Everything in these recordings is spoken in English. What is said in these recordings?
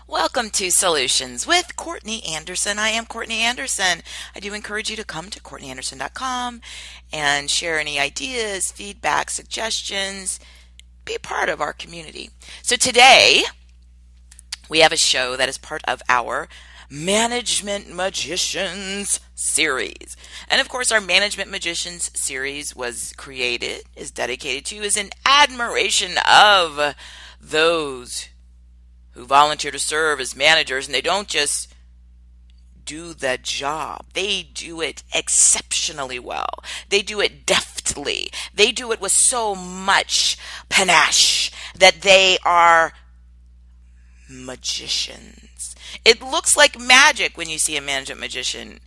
Welcome to Solutions with Courtney Anderson. I am Courtney Anderson. I do encourage you to come to CourtneyAnderson.com and share any ideas, feedback, suggestions. Be a part of our community. So today we have a show that is part of our Management Magicians series. And of course, our Management Magicians series is dedicated to, is an admiration of those who volunteer to serve as managers, and they don't just do the job. They do it exceptionally well. They do it deftly. They do it with so much panache that they are magicians. It looks like magic when you see a management magician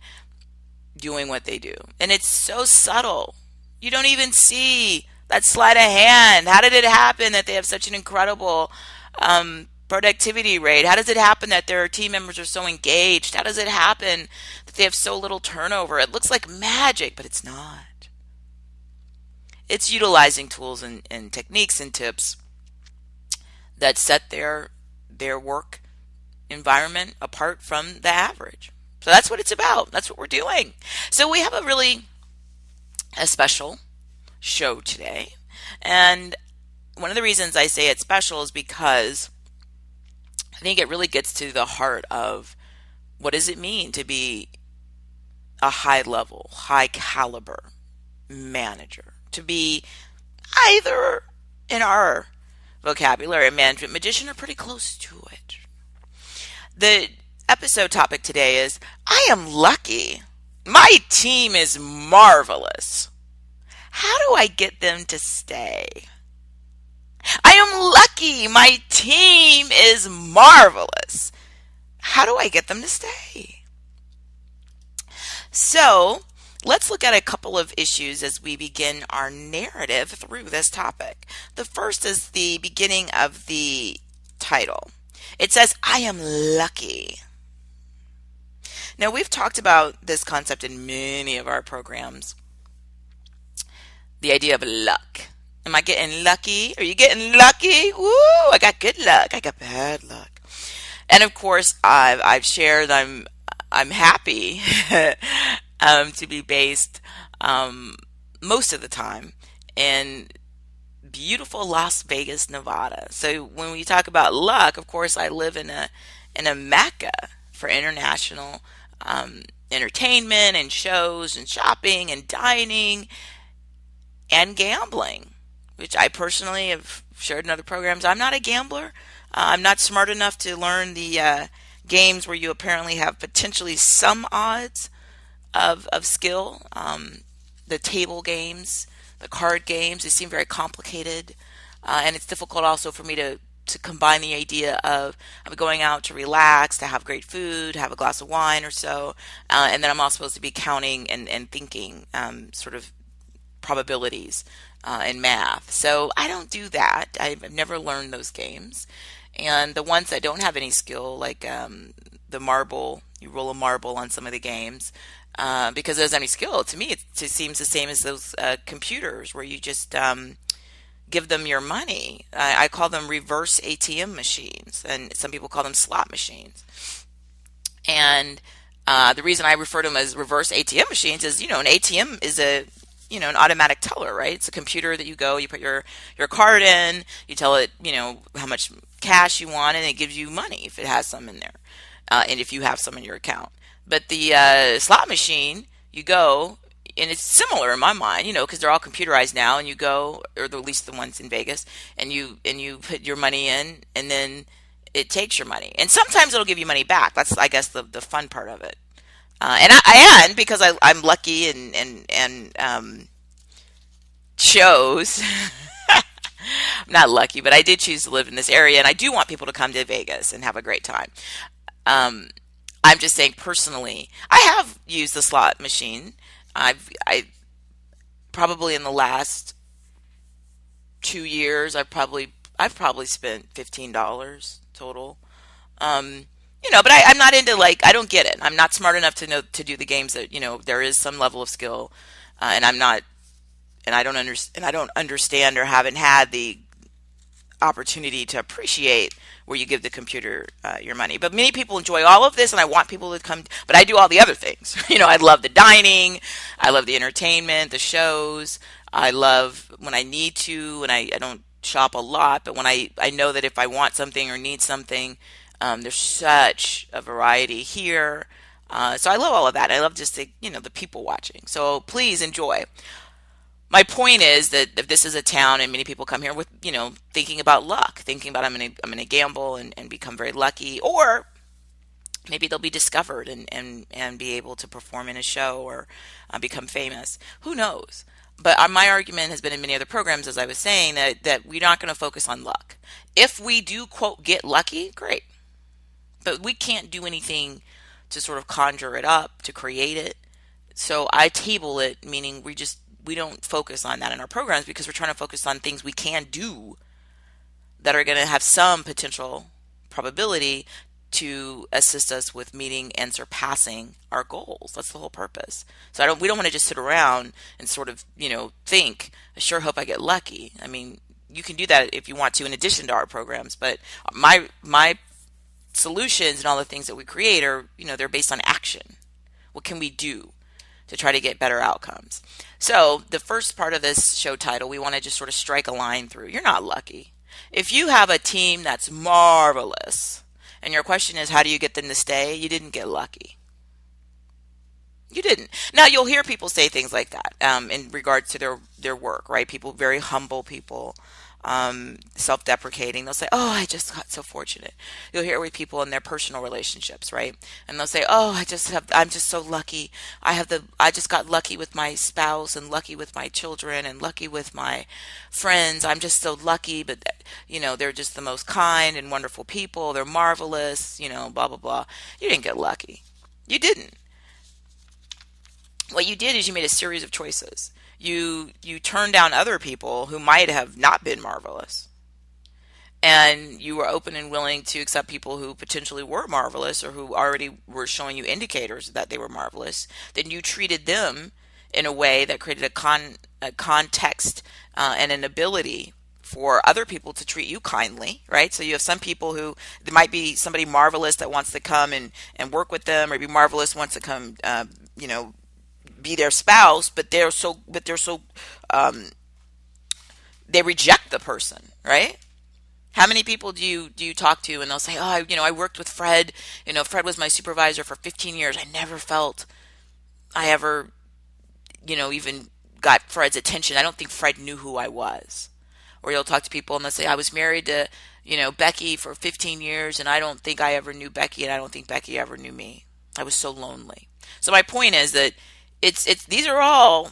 doing what they do. And it's so subtle. You don't even see that sleight of hand. How did it happen that they have such an incredible productivity rate? How does it happen that their team members are so engaged? How does it happen that they have so little turnover? It looks like magic, but it's not. It's utilizing tools and techniques and tips that set their work environment apart from the average. So that's what it's about. That's what we're doing. So we have a special show today. And one of the reasons I say it's special is because I think it really gets to the heart of what does it mean to be a high level, high caliber manager, to be either, in our vocabulary, a management magician or pretty close to it. The episode topic today is, I am lucky. My team is marvelous. How do I get them to stay? I am lucky. My team is marvelous. How do I get them to stay? So let's look at a couple of issues as we begin our narrative through this topic. The first is the beginning of the title. It says, I am lucky. Now, we've talked about this concept in many of our programs. The idea of luck. Am I getting lucky? Are you getting lucky? Woo! I got good luck. I got bad luck. And of course, I've shared I'm happy to be based most of the time in beautiful Las Vegas, Nevada. So when we talk about luck, of course, I live in a mecca for international entertainment and shows and shopping and dining and gambling, which I personally have shared in other programs. I'm not a gambler. I'm not smart enough to learn the games where you apparently have potentially some odds of skill. The table games, the card games, they seem very complicated. And it's difficult also for me to combine the idea of going out to relax, to have great food, have a glass of wine or so, and then I'm also supposed to be counting and thinking sort of probabilities in math. So I don't do that. I've never learned those games. And the ones that don't have any skill, like the marble, you roll a marble on some of the games, because there's any skill. To me, it seems the same as those computers where you just give them your money. I call them reverse ATM machines, and some people call them slot machines. And the reason I refer to them as reverse ATM machines is, an ATM is an automatic teller, right? It's a computer that you put your card in, you tell it, how much cash you want, and it gives you money if it has some in there, and if you have some in your account. But the slot machine, you go, and it's similar in my mind, because they're all computerized now, and you go, or at least the ones in Vegas, and you put your money in, and then it takes your money. And sometimes it'll give you money back. That's, I guess, the fun part of it. And because I'm lucky and chose, I'm not lucky, but I did choose to live in this area, and I do want people to come to Vegas and have a great time. I'm just saying personally, I have used the slot machine. I probably in the last 2 years, I've probably spent $15 total. But I'm not into, I don't get it. I'm not smart enough to know to do the games that, there is some level of skill, and I don't understand or haven't had the opportunity to appreciate where you give the computer your money. But many people enjoy all of this, and I want people to come. But I do all the other things. I love the dining, I love the entertainment, the shows. I love when I need to, and I don't shop a lot, but when I know that if I want something or need something, there's such a variety here. So I love all of that. I love just the people watching. So please enjoy. My point is that if this is a town and many people come here with, thinking about luck, thinking about I'm gonna gamble and become very lucky, or maybe they'll be discovered and be able to perform in a show or become famous. Who knows? But my argument has been in many other programs, as I was saying, that we're not going to focus on luck. If we do, quote, get lucky, great. But we can't do anything to sort of conjure it up, to create it. So I table it, meaning we don't focus on that in our programs because we're trying to focus on things we can do that are going to have some potential probability to assist us with meeting and surpassing our goals. That's the whole purpose. So we don't want to just sit around and sort of, think, I sure hope I get lucky. I mean, you can do that if you want to in addition to our programs, but my solutions and all the things that we create are, they're based on action. What can we do to try to get better outcomes? So the first part of this show title, we want to just sort of strike a line through. You're not lucky. If you have a team that's marvelous and your question is, how do you get them to stay? You didn't get lucky. You didn't. Now, you'll hear people say things like that in regards to their work, right? People, very humble people, self-deprecating. They'll say, oh, I just got so fortunate. You'll hear it with people in their personal relationships, right? And they'll say, oh, I'm just so lucky. I just got lucky with my spouse and lucky with my children and lucky with my friends. I'm just so lucky, but they're just the most kind and wonderful people. They're marvelous, blah, blah, blah. You didn't get lucky. You didn't. What you did is you made a series of choices. You turned down other people who might have not been marvelous. And you were open and willing to accept people who potentially were marvelous or who already were showing you indicators that they were marvelous. Then you treated them in a way that created a context and an ability for other people to treat you kindly, right? So you have some people who, there might be somebody marvelous that wants to come and work with them, or be marvelous wants to come, be their spouse, but they're so they reject the person, right? How many people do you talk to and they'll say, oh, I worked with Fred, Fred was my supervisor for 15 years. I never felt I ever, even got Fred's attention. I don't think Fred knew who I was. Or you'll talk to people and they'll say, I was married to, Becky for 15 years and I don't think I ever knew Becky and I don't think Becky ever knew me. I was so lonely. So my point is that these are all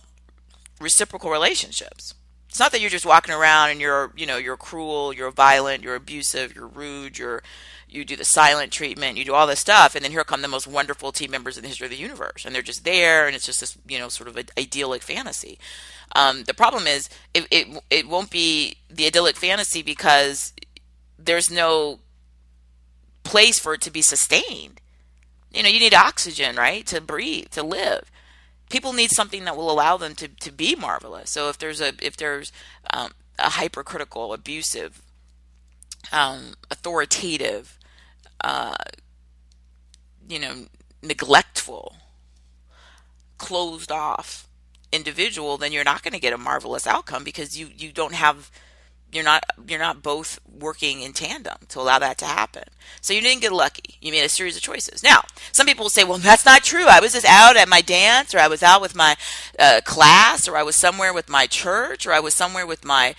reciprocal relationships. It's not that you're just walking around and you're cruel, you're violent, you're abusive, you're rude, you do the silent treatment, you do all this stuff, and then here come the most wonderful team members in the history of the universe, and they're just there, and it's just this sort of an idyllic fantasy. The problem is it won't be the idyllic fantasy because there's no place for it to be sustained. You need oxygen, right, to breathe, to live. People need something that will allow them to be marvelous. So if there's a hypercritical, abusive, authoritative, neglectful, closed off individual, then you're not going to get a marvelous outcome because you don't have. You're not both working in tandem to allow that to happen. So you didn't get lucky. You made a series of choices. Now, some people will say, well, that's not true. I was just out at my dance, or I was out with my class, or I was somewhere with my church, or I was somewhere with my,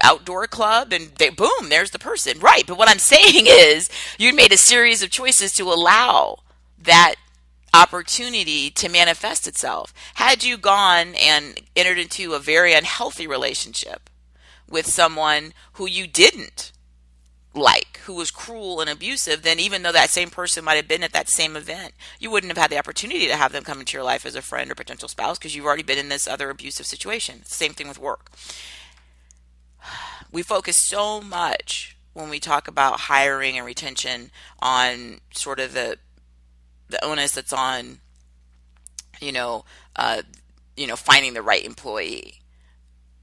outdoor club, and boom, there's the person. Right. But what I'm saying is you made a series of choices to allow that opportunity to manifest itself. Had you gone and entered into a very unhealthy relationship with someone who you didn't like, who was cruel and abusive, then even though that same person might have been at that same event, you wouldn't have had the opportunity to have them come into your life as a friend or potential spouse because you've already been in this other abusive situation. Same thing with work. We focus so much when we talk about hiring and retention on sort of the onus that's on, finding the right employee.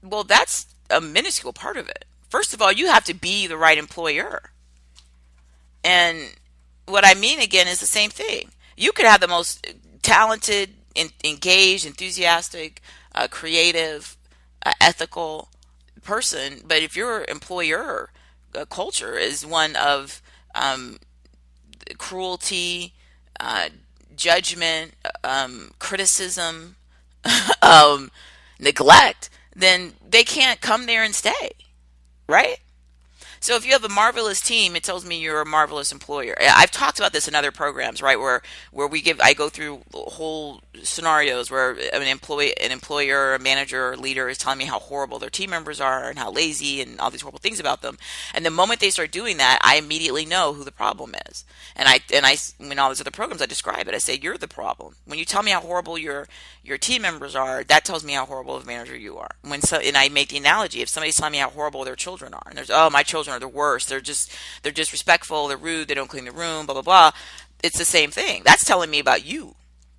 Well, that's a minuscule part of it. First of all, you have to be the right employer. And what I mean again is the same thing. You could have the most talented, engaged, enthusiastic, creative, ethical person, but if your employer culture is one of um, cruelty, uh, judgment, criticism, um, neglect, then they can't come there and stay, right? So if you have a marvelous team, it tells me you're a marvelous employer. I've talked about this in other programs, right? Where I go through whole scenarios where an employer, a manager, or leader is telling me how horrible their team members are and how lazy and all these horrible things about them. And the moment they start doing that, I immediately know who the problem is. And I in all these other programs, I describe it. I say you're the problem. When you tell me how horrible your team members are, that tells me how horrible of a manager you are. And I make the analogy, if somebody's telling me how horrible their children are, and there's, oh, my children are the worst, they're disrespectful, they're rude, they don't clean the room, blah blah blah. It's the same thing. That's telling me about you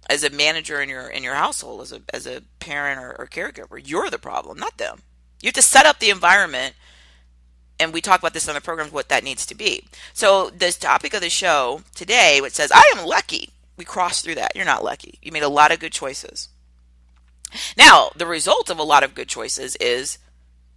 as a manager in your household, as a parent or caregiver. You're the problem, not them. You have to set up the environment, and we talk about this on the programs, what that needs to be. So this topic of the show today, which says I am lucky, we crossed through that. You're not lucky. You made a lot of good choices. Now, the result of a lot of good choices is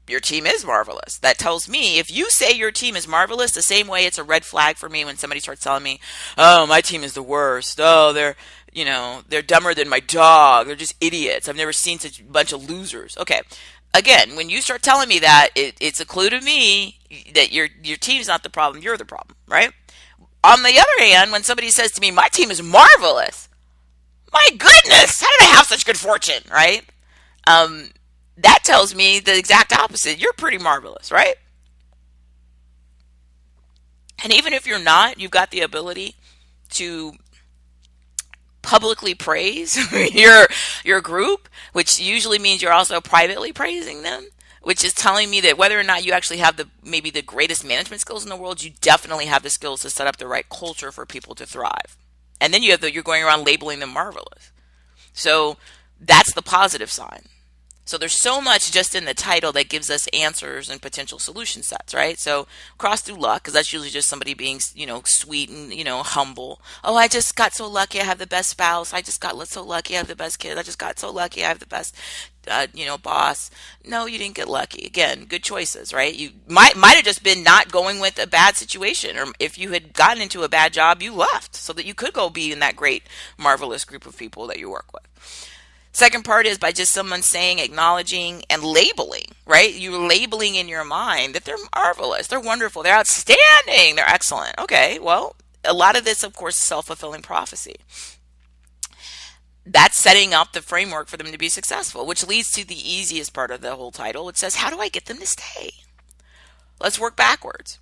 your team is marvelous. That tells me, if you say your team is marvelous, the same way it's a red flag for me when somebody starts telling me, oh, my team is the worst. Oh, they're dumber than my dog. They're just idiots. I've never seen such a bunch of losers. Okay. Again, when you start telling me that, it's a clue to me that your team's not the problem. You're the problem, right? On the other hand, when somebody says to me, my team is marvelous, my goodness, how did I have such good fortune, right? That tells me the exact opposite. You're pretty marvelous, right? And even if you're not, you've got the ability to publicly praise your group, which usually means you're also privately praising them, which is telling me that whether or not you actually have maybe the greatest management skills in the world, you definitely have the skills to set up the right culture for people to thrive. And then you're going around labeling them marvelous. So that's the positive sign. So there's so much just in the title that gives us answers and potential solution sets, right? So cross through luck, because that's usually just somebody being, sweet and, humble. Oh, I just got so lucky I have the best spouse. I just got so lucky I have the best kid. I just got so lucky I have the best, boss. No, you didn't get lucky. Again, good choices, right? You might have just been not going with a bad situation, or if you had gotten into a bad job, you left so that you could go be in that great, marvelous group of people that you work with. Second part is by just someone saying, acknowledging, and labeling, right? You're labeling in your mind that they're marvelous, they're wonderful, they're outstanding, they're excellent. Okay, well, a lot of this, of course, is self-fulfilling prophecy. That's setting up the framework for them to be successful, which leads to the easiest part of the whole title. It says, how do I get them to stay? Let's work backwards.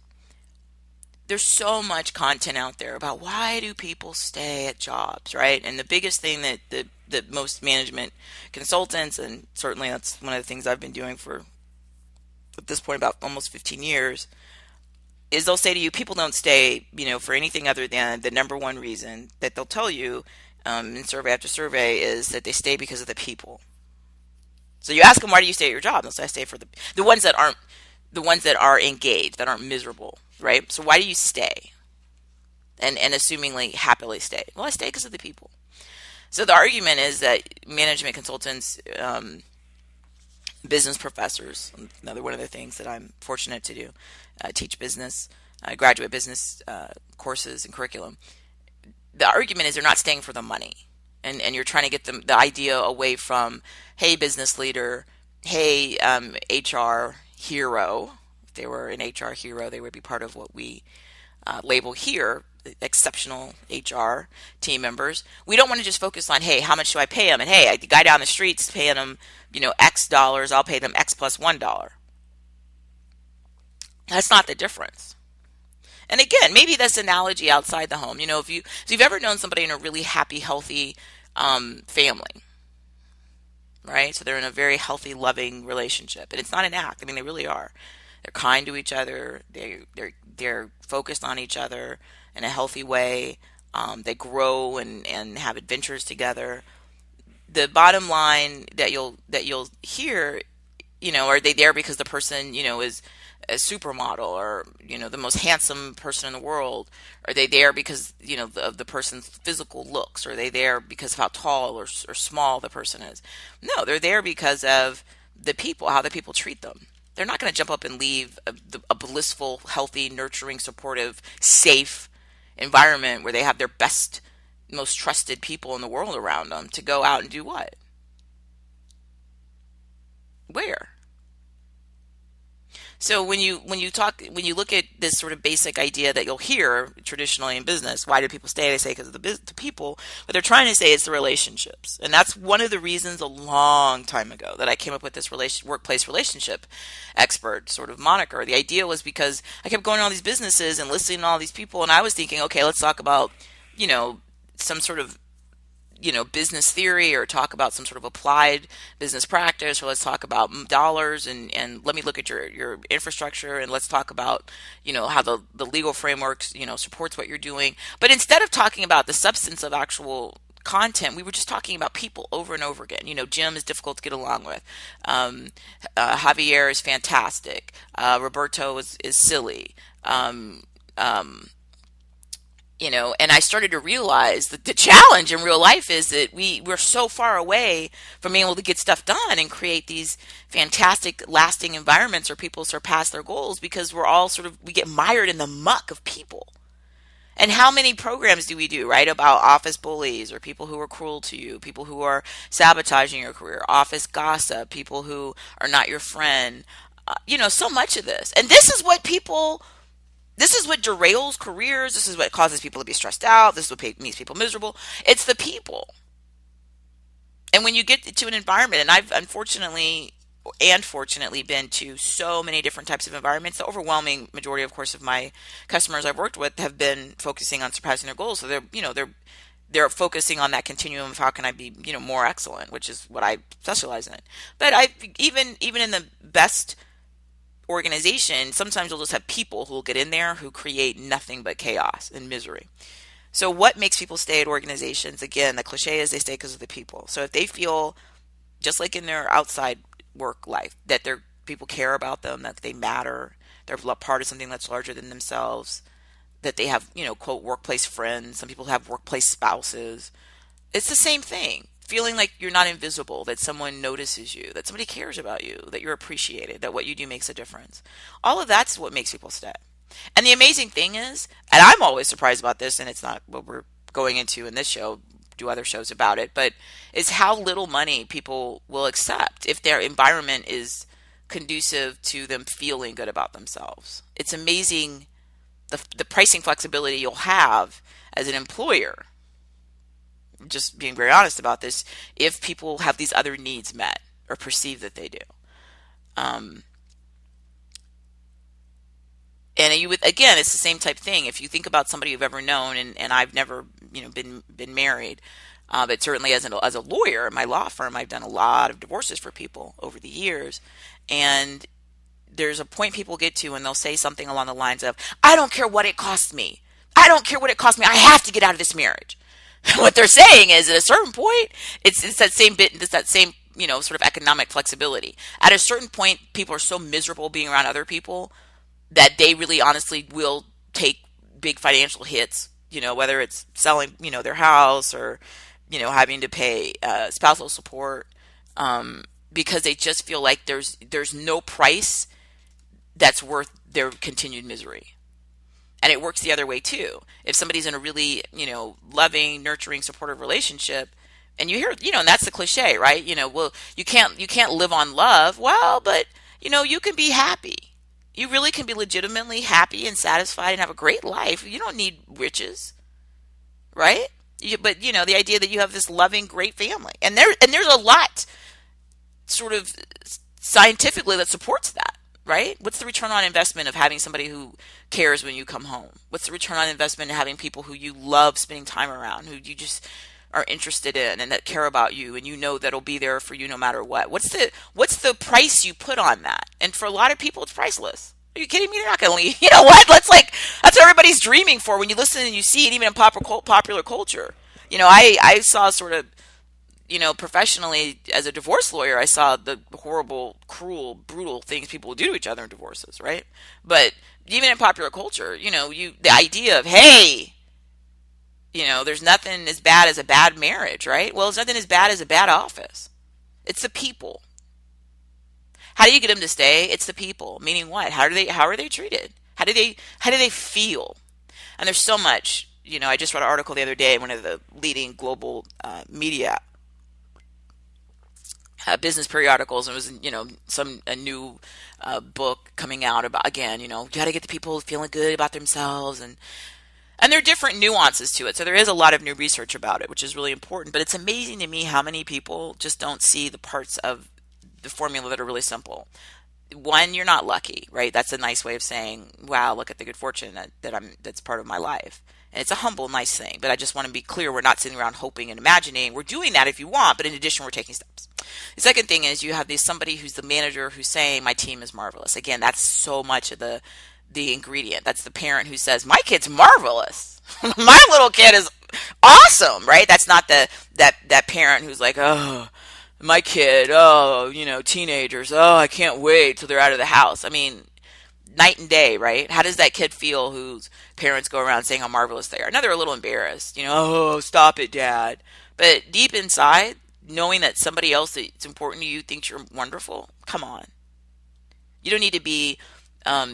There's so much content out there about why do people stay at jobs, right? And the biggest thing that most management consultants, and certainly that's one of the things I've been doing for, at this point, about almost 15 years, is they'll say to you, people don't stay, for anything other than the number one reason that they'll tell you in survey after survey is that they stay because of the people. So you ask them, why do you stay at your job? They'll say, I stay for the ones that are engaged, that aren't miserable, right? So why do you stay? And assumingly happily stay. Well, I stay because of the people. So the argument is that management consultants, business professors, another one of the things that I'm fortunate to do, teach business, graduate business courses and curriculum. The argument is they're not staying for the money. And you're trying to get them the idea away from, hey, business leader, hey, HR hero. If they were an HR hero, they would be part of what we label here exceptional HR team members. We don't want to just focus on, hey, how much do I pay them? And hey, the guy down the street's paying them, X dollars. I'll pay them X plus $1. That's not the difference. And again, maybe this analogy outside the home. If you've ever known somebody in a really happy, healthy family, right? So they're in a very healthy, loving relationship, and it's not an act. I mean, they really are. They're kind to each other. They're focused on each other in a healthy way. They grow and have adventures together. The bottom line that you'll hear, are they there because the person is a supermodel or, the most handsome person in the world? Are they there because, of the person's physical looks? Are they there because of how tall or small the person is? No, they're there because of the people, how the people treat them. They're not going to jump up and leave a blissful, healthy, nurturing, supportive, safe environment where they have their best, most trusted people in the world around them to go out and do what? Where? So when you look at this sort of basic idea that you'll hear traditionally in business, why do people stay? They say because of the people, but they're trying to say it's the relationships, and that's one of the reasons a long time ago that I came up with this workplace relationship expert sort of moniker. The idea was because I kept going to all these businesses and listening to all these people, and I was thinking, okay, let's talk about some sort of business theory, or talk about some sort of applied business practice, or let's talk about dollars and let me look at your infrastructure, and let's talk about, how the legal frameworks, supports what you're doing. But instead of talking about the substance of actual content, we were just talking about people over and over again. Jim is difficult to get along with. Javier is fantastic. Roberto is silly. And I started to realize that the challenge in real life is that we're so far away from being able to get stuff done and create these fantastic lasting environments where people surpass their goals, because we get mired in the muck of people. And how many programs do we do, right, about office bullies, or people who are cruel to you, people who are sabotaging your career, office gossip, people who are not your friend, so much of this. And this is what derails careers. This is what causes people to be stressed out. This is what makes people miserable. It's the people. And when you get to an environment, and I've unfortunately and fortunately been to so many different types of environments, the overwhelming majority, of course, of my customers I've worked with have been focusing on surpassing their goals. So they're focusing on that continuum of how can I be, more excellent, which is what I specialize in. But even in the best organization, sometimes you'll just have people who will get in there who create nothing but chaos and misery. So what makes people stay at organizations? Again, the cliche is they stay because of the people. So if they feel, just like in their outside work life, that their people care about them, that they matter, they're part of something that's larger than themselves, that they have, quote, workplace friends. Some people have workplace spouses. It's the same thing. Feeling like you're not invisible, that someone notices you, that somebody cares about you, that you're appreciated, that what you do makes a difference. All of that's what makes people stay. And the amazing thing is, and I'm always surprised about this, and it's not what we're going into in this show, do other shows about it, but is how little money people will accept if their environment is conducive to them feeling good about themselves. It's amazing the pricing flexibility you'll have as an employer, just being very honest about this, if people have these other needs met or perceive that they do. And again, it's the same type thing. If you think about somebody you've ever known, and I've never, been married, but certainly as a lawyer in my law firm, I've done a lot of divorces for people over the years. And there's a point people get to and they'll say something along the lines of, I don't care what it costs me. I don't care what it costs me. I have to get out of this marriage. What they're saying is, at a certain point, it's that same bit, it's that same, sort of economic flexibility. At a certain point, people are so miserable being around other people that they really honestly will take big financial hits, whether it's selling, their house, or, having to pay spousal support, because they just feel like there's no price that's worth their continued misery. And it works the other way too. If somebody's in a really, loving, nurturing, supportive relationship, and you hear, and that's the cliche, right? Well, you can't live on love. Well, but you can be happy. You really can be legitimately happy and satisfied and have a great life. You don't need riches, right? But the idea that you have this loving, great family, and there's a lot, sort of scientifically, that supports that. Right? What's the return on investment of having somebody who cares when you come home? What's the return on investment of having people who you love spending time around, who you just are interested in and that care about you, and that'll be there for you no matter what? What's the price you put on that? And for a lot of people, it's priceless. Are you kidding me? They're not going to leave. You know what? That's what everybody's dreaming for when you listen and you see it, even in popular culture. I saw sort of, professionally as a divorce lawyer, I saw the horrible, cruel, brutal things people do to each other in divorces, right? But even in popular culture, the idea of, hey, there's nothing as bad as a bad marriage, right? Well, there's nothing as bad as a bad office. It's the people. How do you get them to stay? It's the people. Meaning what? How are they treated? How do they feel? And there's so much. I just read an article the other day in one of the leading global media business periodicals, and it was a new book coming out about, again, you got to get the people feeling good about themselves, and there are different nuances to it. So there is a lot of new research about it, which is really important. But it's amazing to me how many people just don't see the parts of the formula that are really simple. One, you're not lucky, right? That's a nice way of saying, wow, look at the good fortune that's part of my life. And it's a humble, nice thing. But I just want to be clear, we're not sitting around hoping and imagining. We're doing that if you want, but in addition, we're taking steps. The second thing is you have somebody who's the manager who's saying, my team is marvelous. Again, that's so much of the ingredient. That's the parent who says, my kid's marvelous. My little kid is awesome, right? That's not that parent who's like, oh, my kid, oh, teenagers, oh, I can't wait till they're out of the house. I mean, night and day, right? How does that kid feel whose parents go around saying how marvelous they are? Now they're a little embarrassed, oh, stop it, Dad. But deep inside, knowing that somebody else that's important to you thinks you're wonderful, come on. You don't need to be, a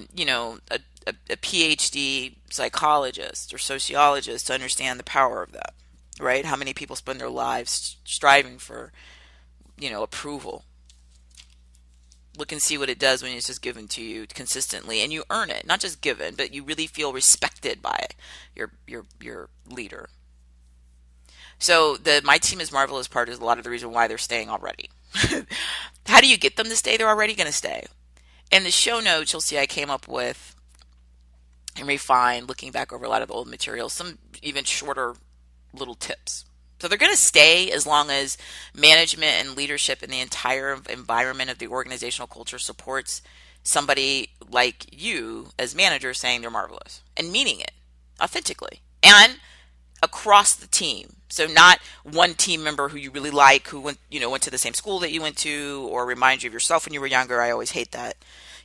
PhD psychologist or sociologist to understand the power of that, right? How many people spend their lives striving for, approval. Look and see what it does when it's just given to you consistently, and you earn it. Not just given, but you really feel respected by your leader. So the my team is marvelous part is a lot of the reason why they're staying already. How do you get them to stay? They're already going to stay. In the show notes, you'll see I came up with and refined, looking back over a lot of the old materials, some even shorter little tips. So they're going to stay as long as management and leadership in the entire environment of the organizational culture supports somebody like you as manager saying they're marvelous and meaning it authentically and across the team. So not one team member who you really like, who went to the same school that you went to, or reminds you of yourself when you were younger. I always hate that.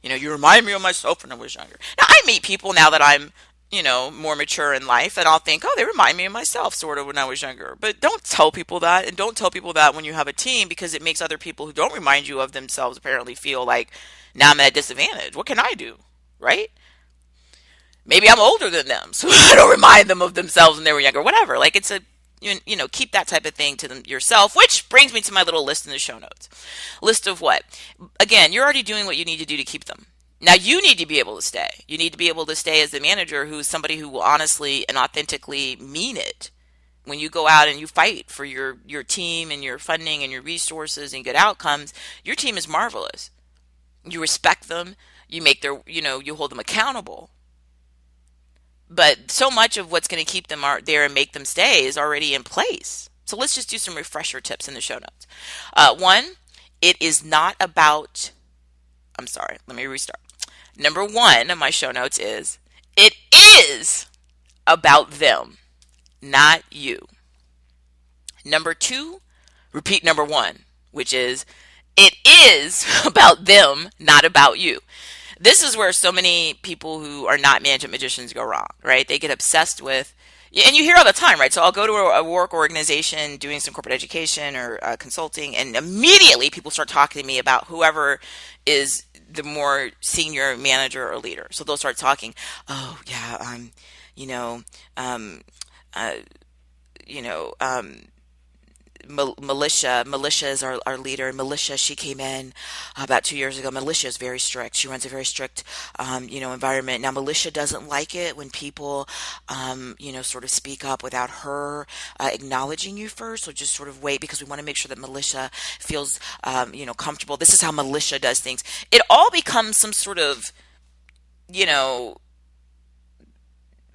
You remind me of myself when I was younger. Now I meet people now that I'm more mature in life, and I'll think, oh, they remind me of myself sort of when I was younger. But don't tell people that, and don't tell people that when you have a team, because it makes other people who don't remind you of themselves apparently feel like, now I'm at a disadvantage. What can I do? Right? Maybe I'm older than them, so I don't remind them of themselves when they were younger. Whatever. Like, it's a, keep that type of thing to yourself, which brings me to my little list in the show notes. List of what? Again, you're already doing what you need to do to keep them. Now you need to be able to stay. You need to be able to stay as the manager who's somebody who will honestly and authentically mean it. When you go out and you fight for your team and your funding and your resources and good outcomes, your team is marvelous. You respect them. You make you hold them accountable. But so much of what's going to keep them there and make them stay is already in place. So let's just do some refresher tips in the show notes. One, it is not about, I'm sorry, let me restart. Number one of my show notes is, it is about them, not you. Number two, repeat number one, which is, it is about them, not about you. This is where so many people who are not management magicians go wrong, right? They get obsessed with, and you hear all the time, right? So I'll go to a work organization doing some corporate education or consulting, and immediately people start talking to me about whoever is the more senior manager or leader. So they'll start talking, oh yeah, Militia is our leader. Militia, she came in about 2 years ago. Militia is very strict. She runs a very strict, environment. Now, Militia doesn't like it when people, sort of speak up without her acknowledging you first. So just sort of wait, because we want to make sure that Militia feels, comfortable. This is how Militia does things. It all becomes some sort of,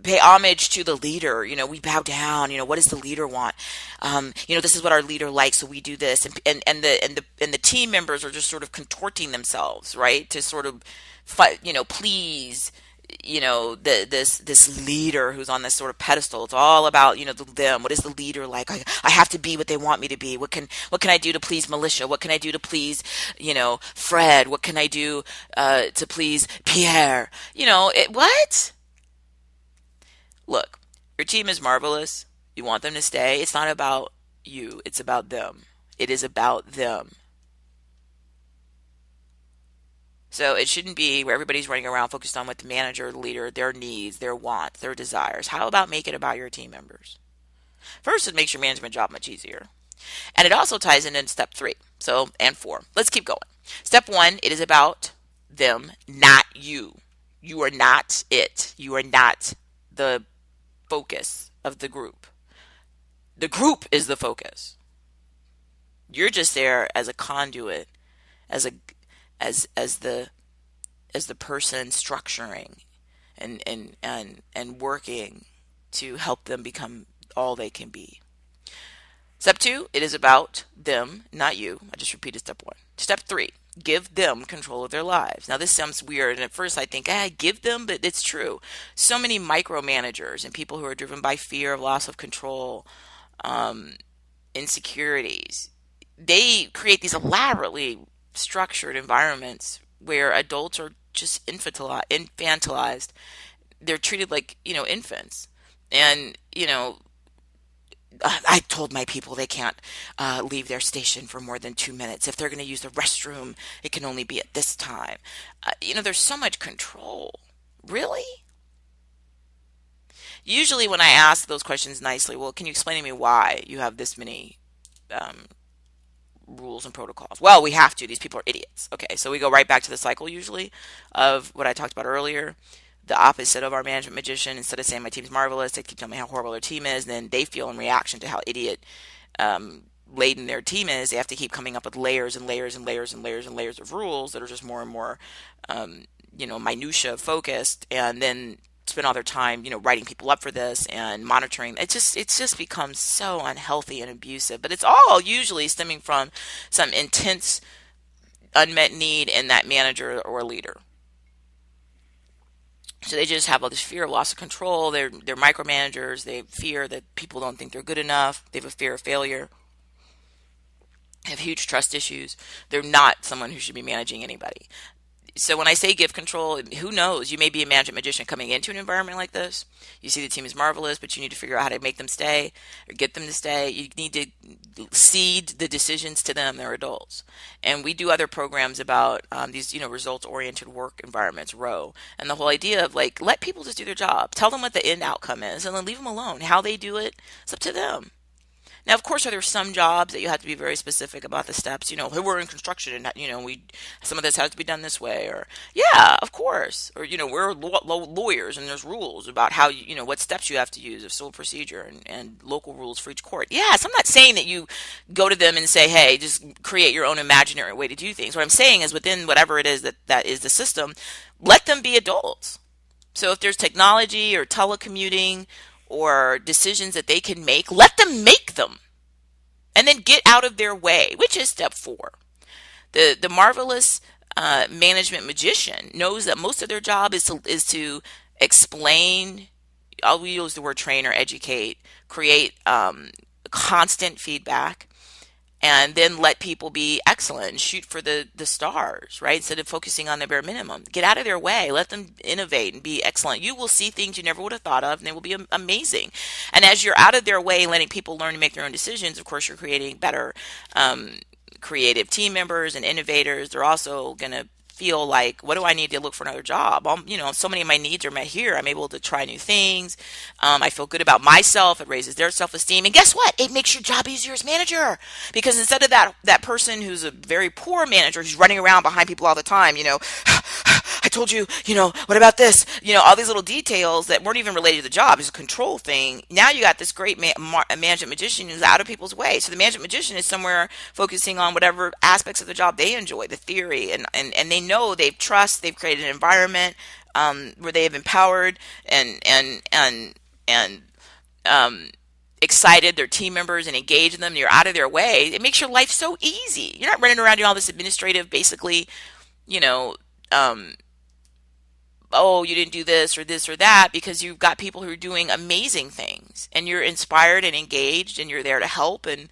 pay homage to the leader. We bow down. What does the leader want? This is what our leader likes, so we do this. And the team members are just sort of contorting themselves, right, to sort of, please this leader who's on this sort of pedestal. It's all about, them. What is the leader like? I have to be what they want me to be. What can I do to please Militia? What can I do to please, Fred? What can I do to please Pierre? What? Look, your team is marvelous. You want them to stay. It's not about you. It's about them. It is about them. So it shouldn't be where everybody's running around focused on what the manager, the leader, their needs, their wants, their desires. How about make it about your team members? First, it makes your management job much easier. And it also ties into step 3. And 4. Let's keep going. Step 1, it is about them, not you. You are not it. You are not the focus of the group. The group is the focus. You're just there as a conduit, as a as the person structuring and working to help them become all they can be. Step 2, it is about them, not you. I just repeated step 1. Step 3, give them control of their lives. Now this sounds weird, and at first I think, give them, but it's true. So many micromanagers and people who are driven by fear of loss of control, insecurities, they create these elaborately structured environments where adults are just infantilized. They're treated like, infants. And, I told my people they can't leave their station for more than 2 minutes. If they're going to use the restroom, it can only be at this time. There's so much control. Really? Usually when I ask those questions nicely, well, can you explain to me why you have this many rules and protocols? Well, we have to. These people are idiots. Okay, so we go right back to the cycle usually of what I talked about earlier. The opposite of our management magician. Instead of saying my team's marvelous, they keep telling me how horrible their team is, and then they feel in reaction to how idiot laden their team is, they have to keep coming up with layers and layers and layers and layers and layers of rules that are just more and more minutia focused, and then spend all their time writing people up for this and monitoring. It's just becomes so unhealthy and abusive. But it's all usually stemming from some intense unmet need in that manager or leader. So they just have all this fear of loss of control. They're micromanagers. They fear that people don't think they're good enough. They have a fear of failure. They have huge trust issues. They're not someone who should be managing anybody. So when I say give control, who knows? You may be a management magician coming into an environment like this. You see the team is marvelous, but you need to figure out how to make them stay or get them to stay. You need to cede the decisions to them. They're adults. And we do other programs about these, results-oriented work environments, ROW. And the whole idea of let people just do their job. Tell them what the end outcome is and then leave them alone. How they do it, it's up to them. Now, of course, are there some jobs that you have to be very specific about the steps? Hey, we're in construction, and some of this has to be done this way. Or yeah, of course. Or we're lawyers, and there's rules about how what steps you have to use of civil procedure and local rules for each court. Yes, I'm not saying that you go to them and say, hey, just create your own imaginary way to do things. What I'm saying is within whatever it is that is the system, let them be adults. So if there's technology or telecommuting or decisions that they can make, let them make them. And then get out of their way, which is step 4. The marvelous management magician knows that most of their job is to explain, I'll use the word train or educate, create constant feedback, and then let people be excellent and shoot for the stars, right? Instead of focusing on the bare minimum. Get out of their way. Let them innovate and be excellent. You will see things you never would have thought of, and they will be amazing. And as you're out of their way, letting people learn to make their own decisions, of course, you're creating better creative team members and innovators. They're also going to feel like, what do I need to look for another job? So many of my needs are met here. I'm able to try new things. I feel good about myself. It raises their self-esteem. And guess what? It makes your job easier as manager. Because instead of that person who's a very poor manager who's running around behind people all the time, I told you, what about this? All these little details that weren't even related to the job. It's a control thing. Now you got this great management magician who's out of people's way. So the management magician is somewhere focusing on whatever aspects of the job they enjoy, the theory, and they know they've created an environment where they have empowered and excited their team members and engaged them. You're out of their way. It makes your life so easy. You're not running around doing all this administrative, basically, oh, you didn't do this or that, because you've got people who are doing amazing things and you're inspired and engaged and you're there to help, and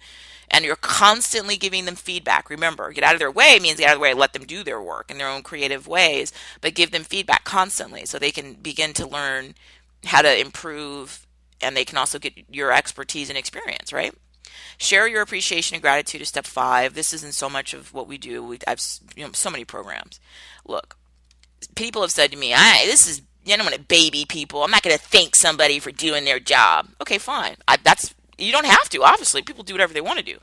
you're constantly giving them feedback. Remember, get out of their way means get out of their way, let them do their work in their own creative ways, but give them feedback constantly so they can begin to learn how to improve, and they can also get your expertise and experience, right? Share your appreciation and gratitude is step 5. This isn't so much of what we do. I've so many programs. Look, people have said to me, I don't want to baby people. I'm not going to thank somebody for doing their job. Okay, fine. You don't have to. Obviously, people do whatever they want to do.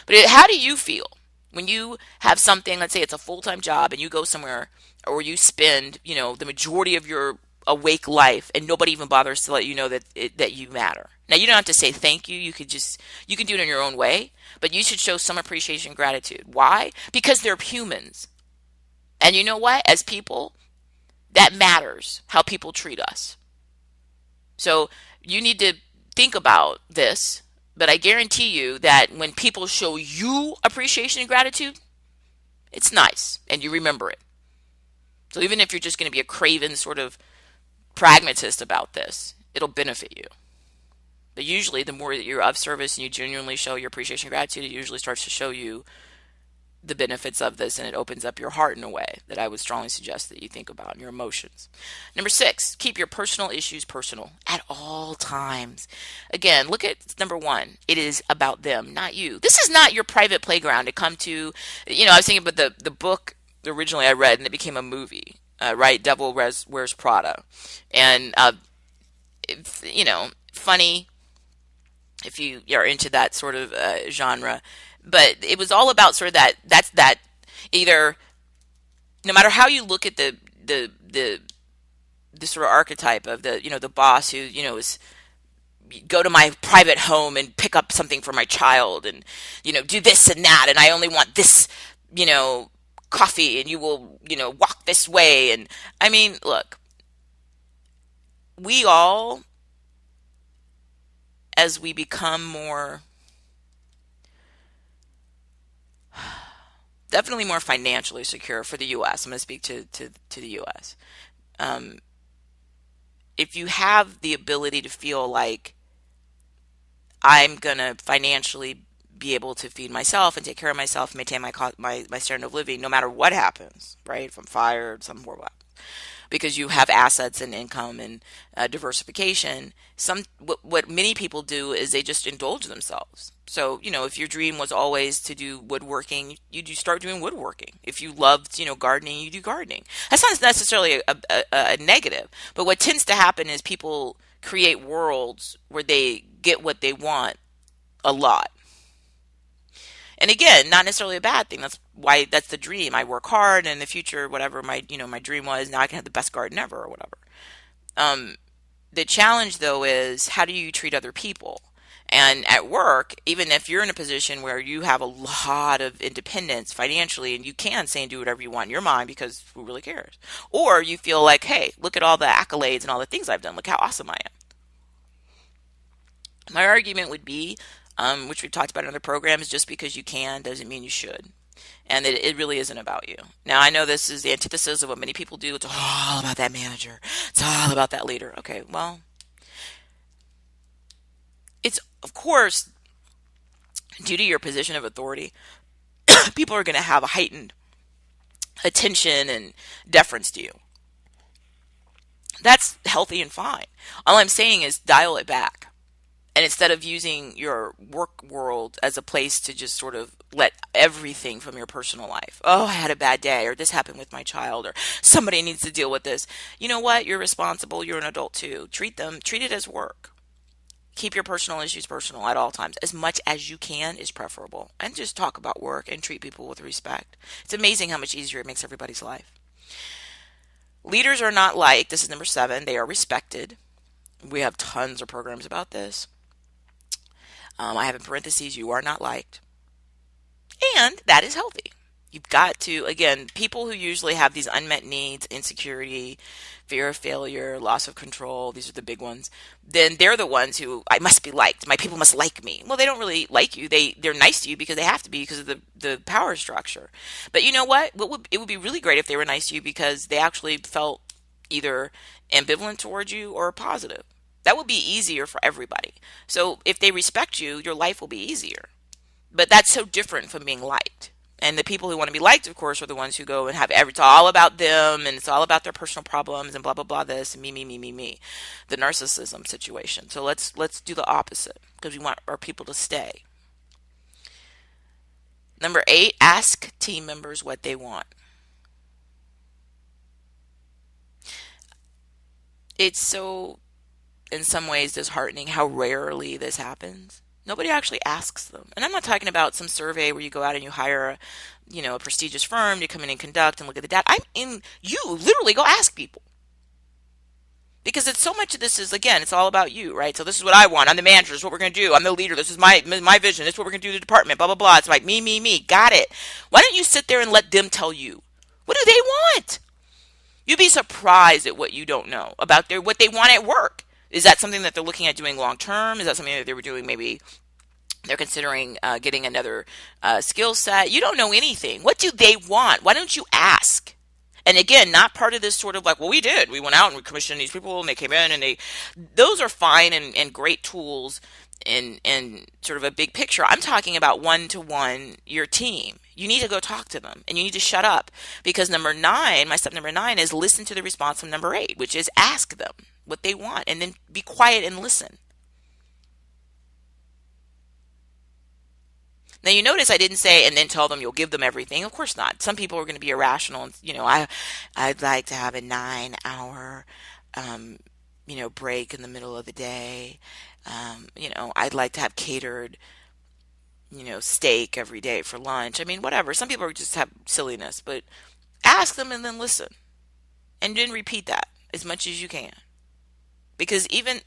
But how do you feel when you have something? Let's say it's a full-time job, and you go somewhere, or you spend, the majority of your awake life, and nobody even bothers to let you know that you matter. Now, you don't have to say thank you. You can do it in your own way, but you should show some appreciation and gratitude. Why? Because they're humans. And you know what? As people, that matters, how people treat us. So you need to think about this, but I guarantee you that when people show you appreciation and gratitude, it's nice, and you remember it. So even if you're just going to be a craven sort of pragmatist about this, it'll benefit you. But usually the more that you're of service and you genuinely show your appreciation and gratitude, it usually starts to show you the benefits of this, and it opens up your heart in a way that I would strongly suggest that you think about, and your emotions. Number 6, keep your personal issues personal at all times. Again, look at number 1. It is about them, not you. This is not your private playground to come to. I was thinking about the book originally I read, and it became a movie, right? Devil Wears Prada. And, funny if you are into that sort of genre. But it was all about sort of that either, no matter how you look at the sort of archetype of the boss who, is go to my private home and pick up something for my child, and, do this and that, and I only want this, coffee, and you will, walk this way. And I mean, look, we all, as we become more, definitely more financially secure for the U.S. I'm going to speak to the U.S. If you have the ability to feel like I'm going to financially be able to feed myself and take care of myself, maintain my standard of living, no matter what happens, right? If I'm fired, something horrible happens, because you have assets and income and diversification. What many people do is they just indulge themselves. So, if your dream was always to do woodworking, you start doing woodworking. If you loved, gardening, you do gardening. That's not necessarily a negative, but what tends to happen is people create worlds where they get what they want a lot. And again, not necessarily a bad thing. That's the dream. I work hard, and in the future, whatever my dream was, now I can have the best garden ever or whatever. The challenge, though, is how do you treat other people? And at work, even if you're in a position where you have a lot of independence financially, and you can say and do whatever you want in your mind, because who really cares? Or you feel like, hey, look at all the accolades and all the things I've done. Look how awesome I am. My argument would be, which we've talked about in other programs, just because you can doesn't mean you should. And it really isn't about you. Now, I know this is the antithesis of what many people do. It's all about that manager. It's all about that leader. Okay, well, it's, of course, due to your position of authority, people are going to have a heightened attention and deference to you. That's healthy and fine. All I'm saying is dial it back. And instead of using your work world as a place to just sort of let everything from your personal life, oh, I had a bad day, or this happened with my child, or somebody needs to deal with this. You know what? You're responsible. You're an adult too. Treat it as work. Keep your personal issues personal at all times. As much as you can is preferable. And just talk about work and treat people with respect. It's amazing how much easier it makes everybody's life. Leaders are not liked. This is number 7. They are respected. We have tons of programs about this. I have in parentheses, you are not liked. And that is healthy. You've got to, again, people who usually have these unmet needs, insecurity, fear of failure, loss of control, these are the big ones, then they're the ones who, I must be liked. My people must like me. Well, they don't really like you. They're nice to you because they have to be because of the power structure. But you know what? It would be really great if they were nice to you because they actually felt either ambivalent towards you or positive. That would be easier for everybody. So if they respect you, your life will be easier. But that's so different from being liked. And the people who want to be liked, of course, are the ones who go and have it's all about them and it's all about their personal problems and blah blah blah this and me. The narcissism situation. So let's do the opposite because we want our people to stay. Number 8, ask team members what they want. It's so, in some ways, disheartening how rarely this happens. Nobody actually asks them. And I'm not talking about some survey where you go out and you hire a prestigious firm to come in and conduct and look at the data. You literally go ask people. Because it's so much of this is, again, it's all about you, right? So this is what I want. I'm the manager. This is what we're going to do. I'm the leader. This is my vision. This is what we're going to do in the department, blah, blah, blah. It's like me. Got it. Why don't you sit there and let them tell you? What do they want? You'd be surprised at what you don't know about what they want at work. Is that something that they're looking at doing long term? Is that something that they were doing maybe they're considering getting another skill set? You don't know anything. What do they want? Why don't you ask? And again, not part of this sort of like, well, we did. We went out and we commissioned these people and they came in and those are fine and great tools in sort of a big picture. I'm talking about one-to-one, your team. You need to go talk to them and you need to shut up because my step number 9 is listen to the response from number 8, which is ask them what they want and then be quiet and listen. Now you notice I didn't say and then tell them you'll give them everything. Of course not. Some people are going to be irrational and I'd like to have a 9-hour break in the middle of the day. I'd like to have catered steak every day for lunch. I mean, whatever. Some people just have silliness, but ask them and then listen. And then repeat that as much as you can. Because even,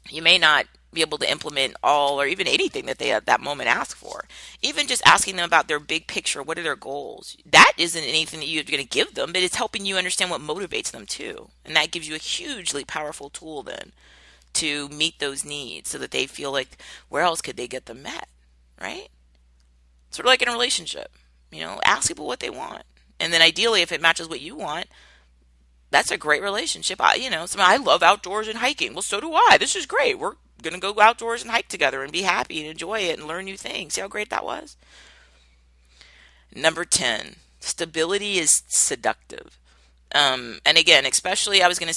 you may not be able to implement all or even anything that they at that moment ask for. Even just asking them about their big picture, what are their goals? That isn't anything that you're going to give them, but it's helping you understand what motivates them too. And that gives you a hugely powerful tool then to meet those needs so that they feel like where else could they get them met, right? Sort of like in a relationship, ask people what they want. And then ideally, if it matches what you want, that's a great relationship. I love outdoors and hiking. Well, so do I. This is great. We're going to go outdoors and hike together and be happy and enjoy it and learn new things. See how great that was? Number 10, stability is seductive. And again, especially in the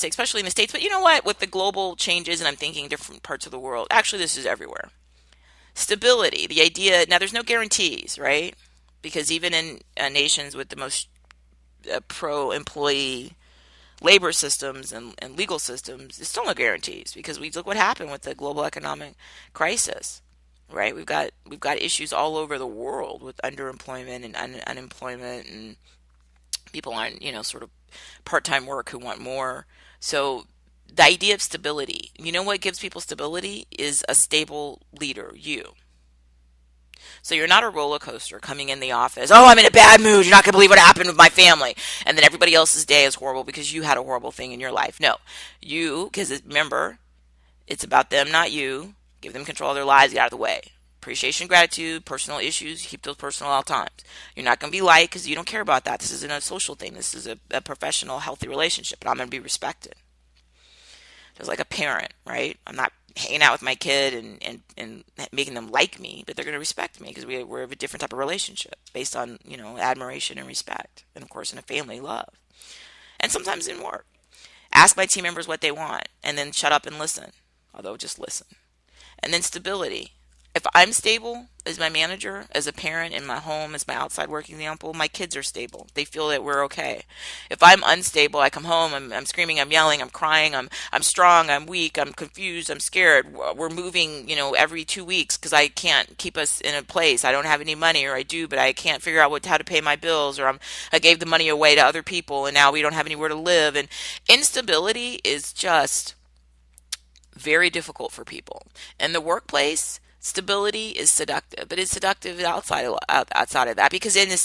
States, but you know what? With the global changes, and I'm thinking different parts of the world, actually this is everywhere. Stability, the idea, now there's no guarantees, right? Because even in nations with the most pro-employee labor systems and legal systems, there's still no guarantees because we look what happened with the global economic crisis, right? We've got issues all over the world with underemployment and unemployment and people on, sort of part-time work who want more. So the idea of stability, what gives people stability is a stable leader, you. So you're not a roller coaster coming in the office. Oh, I'm in a bad mood. You're not going to believe what happened with my family. And then everybody else's day is horrible because you had a horrible thing in your life. No, because remember, it's about them, not you. Give them control of their lives. Get out of the way. Appreciation, gratitude, personal issues, keep those personal at all times. You're not going to be liked because you don't care about that. This isn't a social thing. This is a professional, healthy relationship. And I'm going to be respected. Just like a parent, right? I'm not hanging out with my kid and making them like me, but they're going to respect me because we're of a different type of relationship based on, admiration and respect. And of course, in a family, love. And sometimes in work. Ask my team members what they want and then shut up and listen. Although just listen. And then stability. If I'm stable as my manager, as a parent in my home, as my outside work example, my kids are stable. They feel that we're okay. If I'm unstable, I come home, I'm screaming, I'm yelling, I'm crying, I'm strong, I'm weak, I'm confused, I'm scared. We're moving, every 2 weeks because I can't keep us in a place. I don't have any money, or I do, but I can't figure out how to pay my bills, or I gave the money away to other people, and now we don't have anywhere to live. And instability is just very difficult for people. In the workplace, stability is seductive, but it's seductive outside of that because in a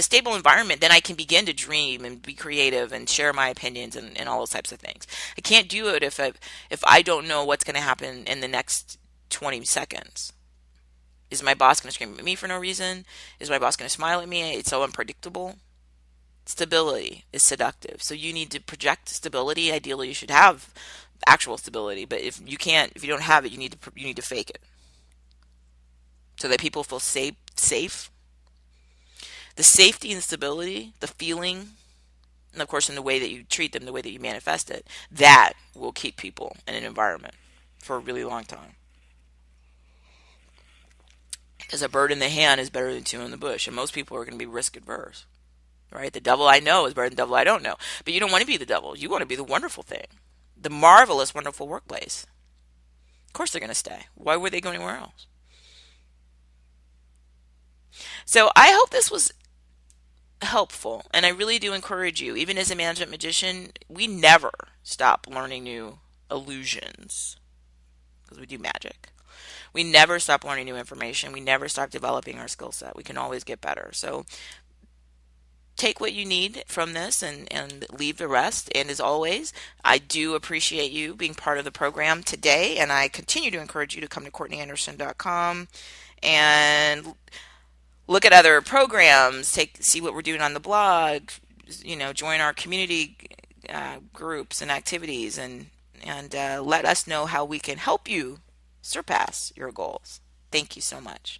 stable environment, then I can begin to dream and be creative and share my opinions and all those types of things. I can't do it if I don't know what's going to happen in the next 20 seconds. Is my boss going to scream at me for no reason? Is my boss going to smile at me? It's so unpredictable. Stability is seductive. So you need to project stability. Ideally, you should have actual stability, but if you can't, if you don't have it, you need to fake it so that people feel safe. The safety and stability, the feeling, and of course in the way that you treat them, the way that you manifest it, that will keep people in an environment for a really long time. Because a bird in the hand is better than two in the bush, and most people are going to be risk adverse. Right? The devil I know is better than the devil I don't know. But you don't want to be the devil. You want to be the wonderful thing. The marvelous, wonderful workplace. Of course they're going to stay. Why would they go anywhere else? So I hope this was helpful. And I really do encourage you, even as a management magician, we never stop learning new illusions because we do magic. We never stop learning new information. We never stop developing our skill set. We can always get better. So take what you need from this and leave the rest. And as always, I do appreciate you being part of the program today. And I continue to encourage you to come to CourtneyAnderson.com and look at other programs, see what we're doing on the blog, join our community groups and activities, and let us know how we can help you surpass your goals. Thank you so much.